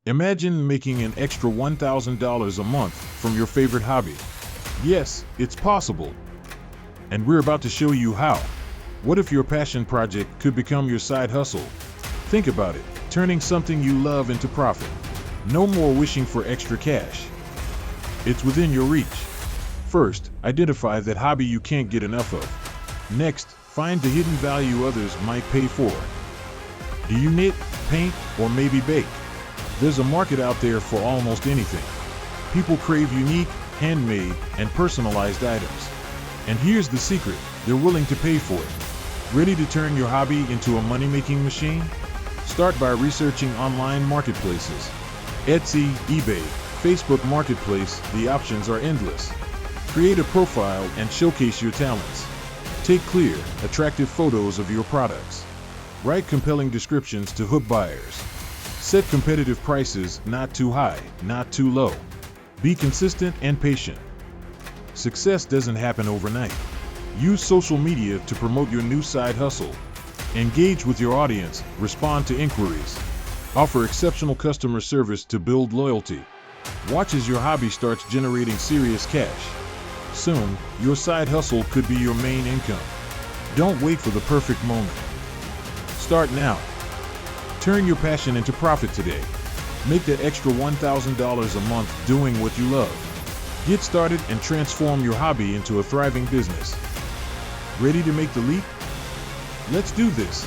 Imagine making an extra $1,000 a month from your favorite hobby. Yes, it's possible. And we're about to show you how. What if your passion project could become your side hustle? Think about it, turning something you love into profit. No more wishing for extra cash. It's within your reach. First, identify that hobby you can't get enough of. Next, find the hidden value others might pay for. Do you knit, paint, or maybe bake? There's a market out there for almost anything. People crave unique, handmade, and personalized items. And here's the secret, they're willing to pay for it. Ready to turn your hobby into a money-making machine? Start by researching online marketplaces. Etsy, eBay, Facebook Marketplace, the options are endless. Create a profile and showcase your talents. Take clear, attractive photos of your products. Write compelling descriptions to hook buyers. Set competitive prices, not too high, not too low. Be consistent and patient. Success doesn't happen overnight. Use social media to promote your new side hustle. Engage with your audience, respond to inquiries. Offer exceptional customer service to build loyalty. Watch as your hobby starts generating serious cash. Soon, your side hustle could be your main income. Don't wait for the perfect moment. Start now. Turn your passion into profit today. Make that extra $1,000 a month doing what you love. Get started and transform your hobby into a thriving business. Ready to make the leap? Let's do this.